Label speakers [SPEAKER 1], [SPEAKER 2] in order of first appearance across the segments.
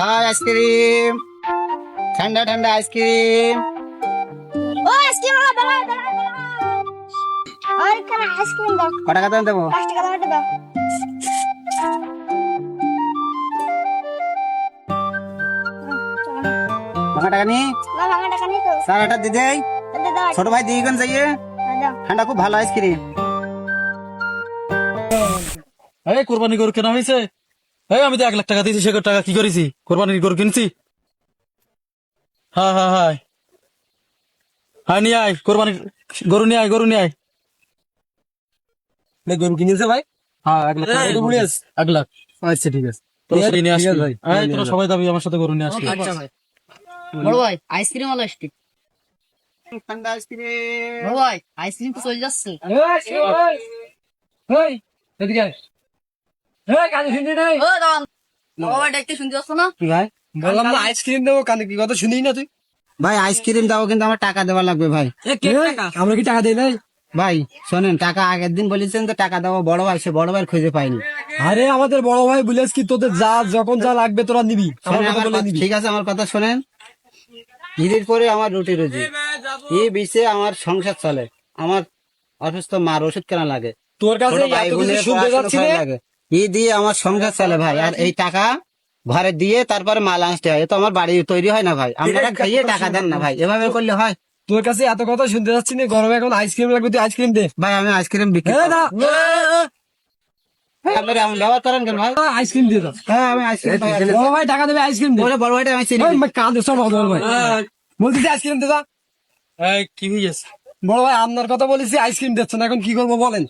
[SPEAKER 1] High ice cream, ঠান্ডা ঠান্ডা ice cream.
[SPEAKER 2] ও ice cream OLA দাঁড়াও দাঁড়াও দাঁড়াও। ওই খানা আইসক্রিম দাও।
[SPEAKER 1] কত টাকা দাম দেবো?
[SPEAKER 2] 5 টাকা দাও।
[SPEAKER 1] ভাঙা টাকা নি
[SPEAKER 2] না ভাঙা টাকা নেই তো।
[SPEAKER 1] স্যার এটা দিদে
[SPEAKER 2] দাও।
[SPEAKER 1] ছোট ভাই দিয়ে গেন যাইয়ে।
[SPEAKER 2] দাও।
[SPEAKER 1] ঠান্ডা খুব ভালো আইসক্রিম।
[SPEAKER 3] এই কোরবানি গরু কেনা হয়েছে? এই আমি তো 1 লাখ টাকা দিয়েছি, সে টাকা কি করেছি? কোরবানির গরু কিনছি। হ্যাঁ হ্যাঁ হ্যাঁ হ্যাঁ, নিয়ে আয় কোরবানির গরু, নিয়ে আয় গরু নিয়ে আয়।
[SPEAKER 4] গরু কিনেছে ভাই?
[SPEAKER 3] হ্যাঁ 1 লাখ টাকা
[SPEAKER 4] গরু নিয়ে আস।
[SPEAKER 3] 1 লাখ।
[SPEAKER 4] আচ্ছা ঠিক আছে।
[SPEAKER 3] তোরা সবাই নিয়ে
[SPEAKER 4] ঠিক
[SPEAKER 3] আসবি।
[SPEAKER 4] আছে ভাই।
[SPEAKER 3] এই তোরা সবাই যাবি আমার সাথে গরু নিয়ে আসবি।
[SPEAKER 5] আচ্ছা ভাই। বড় ভাই আইসক্রিম ওলা আসছে।
[SPEAKER 1] ঠান্ডা আইসক্রিম।
[SPEAKER 5] বড় ভাই আইসক্রিম তো চলে যাচ্ছে।
[SPEAKER 4] এই এদিকে আয়। এই কানে শুনতে নাই?
[SPEAKER 5] ও দাঁড়ান, বড় ভাই ডাকতে শুনতে পাচ্ছ না?
[SPEAKER 1] কি ভাই?
[SPEAKER 4] বললাম না আইসক্রিম দেবো, কানে কি কথা শুনিস না তুই?
[SPEAKER 1] ভাই আইসক্রিম দাও, কিন্তু আমার টাকা দেওয়া লাগবে ভাই।
[SPEAKER 4] আমরা কি টাকা দেই নাই?
[SPEAKER 1] ভাই শোনেন, টাকা আগের দিন বলেছেন তো টাকা দেওয়া, বড় ভাই সে বড় ভাই খুঁজে পাইনি।
[SPEAKER 4] আরে আমাদের বড় ভাই বলেছ কি তোদের যা যখন যা লাগবে তোরা নিবি। আমার
[SPEAKER 1] শোনেন,
[SPEAKER 4] কথা
[SPEAKER 1] আমার
[SPEAKER 4] বলে
[SPEAKER 1] কথা-
[SPEAKER 4] নিবি।
[SPEAKER 1] ঠিক আছে আমার কথা শোনেন। ঈদের পরে আমার রুটি রুজি, এই বিষে আমার সংসার চলে। আমার অসুস্থ মার ওষুধ কেনা লাগে,
[SPEAKER 4] তোর কাছে
[SPEAKER 1] ছোট ভাই
[SPEAKER 4] এত কিছু
[SPEAKER 1] বোনের
[SPEAKER 4] শুনতে
[SPEAKER 1] পড়াশোনা
[SPEAKER 4] যাচ্ছি
[SPEAKER 1] করা
[SPEAKER 4] রে।
[SPEAKER 1] লাগে। এই দিয়ে আমার সংসার চলে ভাই। আর এই টাকা ঘরে দিয়ে তারপরে মাল আনতে হয়, এ তো আমার বাড়ি তৈরি হয় না ভাই। আপনারা খাইয়ে টাকা দেন না ভাই, এভাবে করলে হয়?
[SPEAKER 4] তোর কাছে এত কথা শুনতে যাচ্ছি না, গরমে এখন আইসক্রিম লাগবে, তুই আইসক্রিম দে।
[SPEAKER 1] ভাই আমি আইসক্রিম বিক্রি
[SPEAKER 4] এই না,
[SPEAKER 1] ভাই, আপনারা এমন ব্যবহার করেন কেন ভাই?
[SPEAKER 4] আইসক্রিম দিয়ে দাও।
[SPEAKER 1] হ্যাঁ আমি আইসক্রিম
[SPEAKER 4] বড় ভাই টাকা দেবে, আইসক্রিম দে।
[SPEAKER 1] বড় ভাইটা আমি চিনি।
[SPEAKER 4] ওই কাঁদে সব বড় ভাই বলছি আইসক্রিম দে দাও।
[SPEAKER 3] এই কি হয়েছে?
[SPEAKER 4] বড় ভাই আপনার কথা বলেছি, আইসক্রিম দিচ্ছে না, এখন কি করবো বলেন?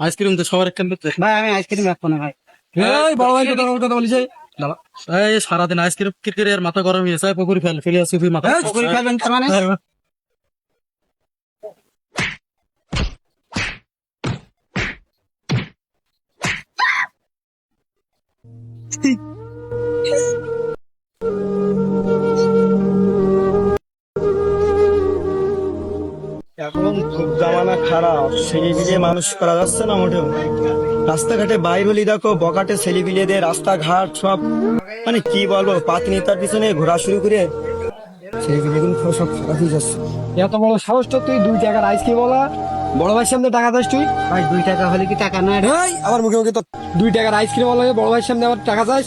[SPEAKER 3] আইসক্রিম তো সবার একটা পেতে।
[SPEAKER 1] ভাই আমি আইসক্রিম রাখবো না ভাই।
[SPEAKER 4] এই বড় ভাই কথা বলিছে।
[SPEAKER 3] এই সারাদিন আইসক্রিম কিরকিরে আর মাথা গরম হয়েছে, পুকুরি ফেলে আসছি তুই মাথা।
[SPEAKER 1] পুকুরি ফেলবেন তার মানে?
[SPEAKER 6] এখন খুব জামানা খারাপ, ছেলেপিলে মানুষ করা যাচ্ছে না মোটেও। রাস্তাঘাটে বাইর হলি দেখো বকাটে ছেলেপিলেদের রাস্তাঘাট সব মানে কি বলবো, পাতনিতার পিছনে ঘোরা শুরু করে ছেলেপিলে কিন্তু সব খারাপ হয়ে যাচ্ছে।
[SPEAKER 4] এত বড় সাহস তো তুই 2 টাকার আইসক্রিম বলা বড় ভাইয়ের সামনে টাকা চাস তুই?
[SPEAKER 1] ভাই 2 টাকা হলে কি টাকা নয়?
[SPEAKER 4] এই আমার মুখে মুখে তো 2 টাকার আইসক্রিম বলা বড় ভাইয়ের সামনে আমার টাকা চাস?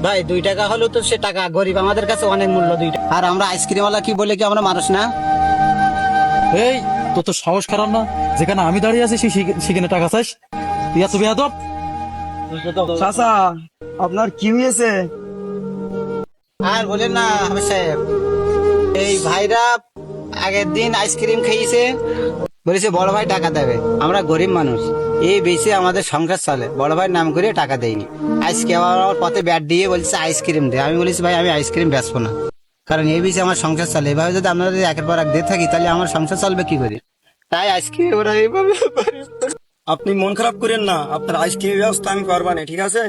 [SPEAKER 1] ভাই 2 টাকা হলেও তো সে টাকা, গরিব আমাদের কাছে অনেক মূল্য 2 টাকা। আর আমরা আইসক্রিম ওয়ালা কি বলে কি আমরা মানুষ না?
[SPEAKER 3] এই তোর তো সাহস খারাপ না? যেখানে আমি দাঁড়িয়ে আছি সেখানে টাকা চাইস? তুই এত বেয়াদব?
[SPEAKER 6] চাচা আপনার কি হয়েছে?
[SPEAKER 1] আর বলেন না হাবিব সাহেব, এই ভাইরা আগের দিন আইসক্রিম খেয়েছে, বলেছে বড় ভাই টাকা দেবে। আমরা গরিব মানুষ, এই বেশি আমাদের সংসার চলে, বড় ভাইয়ের নাম করে টাকা দেয়নি। আজকে আবার আমার পথে ব্যাট দিয়ে বলছে আইসক্রিম দে। আমি বলেছি ভাই আমি আইসক্রিম বেচবো না, কারণ এই বেশি আমার সংসার চলে। এভাবে যদি আপনারা যদি একের পর এক দিয়ে থাকি তাহলে আমার সংসার চলবে কি করে? তাই আইসক্রিম ওরা এইভাবে
[SPEAKER 6] আপনি মন খারাপ করেন না, আপনার আইসক্রিমের ব্যবস্থা আমি করবানে, ঠিক আছে?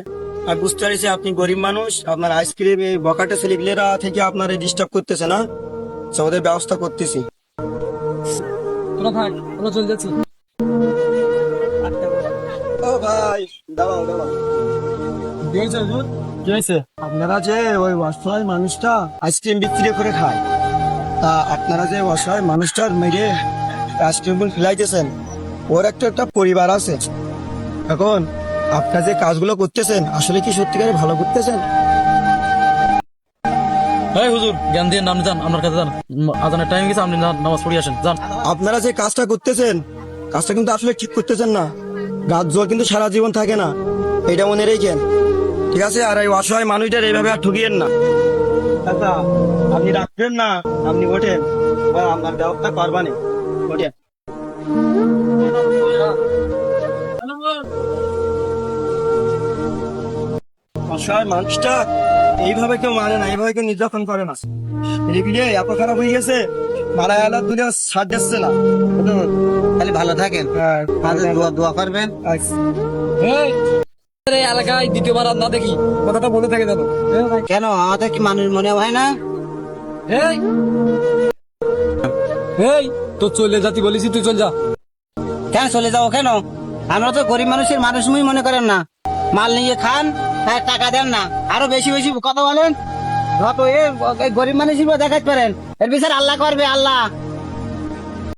[SPEAKER 6] আমি বুঝতে পারছি আপনি গরিব মানুষ, আপনার আইসক্রিম এই বকাটে ছেলেপিলেরা থেকে আপনার ডিস্টার্ব করতেছে না, তো ওদের ব্যবস্থা করতেছি।
[SPEAKER 4] তোরা থাক, আমরা চলে যাচ্ছি।
[SPEAKER 6] ও ভাই দাঁড়াও দাঁড়াও,
[SPEAKER 4] কি হয়েছে হুজুর?
[SPEAKER 3] কি হয়েছে?
[SPEAKER 6] আপনারা যে ওই অসহায় মানুষটা আইসক্রিম বিক্রি করে খায়, তা আপনারা যে অসহায় মানুষটার মেরে আইসক্রিম ফেলাইতেছেন, ওর একটা পরিবার আছে। এখন আপনারা যে কাজগুলো করতেছেন আসলে কি সত্যিকারে ভালো করতেছেন?
[SPEAKER 3] এই হুজুর জ্ঞান দিয়ে নাম যান, আমার কাছে যান। আজানের টাইম গেছে, আপনি নামাজ পড়ে আসেন যান।
[SPEAKER 6] আপনারা যে কাজটা করতেছেন কাজটা কিন্তু আসলে ঠিক করতেছেন না। গাছ জল কিন্তু সারা জীবন থাকে না, এটা মনে রেখেন, ঠিক আছে? আর এই অসহায় মানুষদের এইভাবে আর ঠকিয়েন না। আচ্ছা আপনি রাখবেন না, আপনি ওঠেন, আপনার ব্যবস্থা করবানি, ওঠেন। অসহায় মানুষটা এইভাবে কেউ মানে না, এইভাবে কেউ নির্যাতন করে না। রেপিডে এত খারাপ হয়ে গেছে, মারা এলা দুনিয়া ছাড় দিচ্ছে না।
[SPEAKER 1] তাহলে ভালো থাকেন,
[SPEAKER 6] হ্যাঁ,
[SPEAKER 1] আমাদের দোয়া করবেন।
[SPEAKER 6] আচ্ছা।
[SPEAKER 4] এই এই এলাকায় দ্বিতীয়বার আর না দেখি, কথাটা বলে থাকে জানো?
[SPEAKER 1] কেন আমাদের কি মানুষ মনে হয় না?
[SPEAKER 4] এই এই তো চলে যাতি বলেছি, তুই চল যা।
[SPEAKER 1] কেন চলে যাও কেন? আমরা তো গরিব মানুষের মানুষই মনে করেন না। মাল নিয়ে খান, হ্যাঁ টাকা দেন না, আরো বেশি বেশি কথা বলেন, যত এ গরিব মানুষের দেখাতে পারেন, এর বিচার আল্লাহ করবে, আল্লাহ।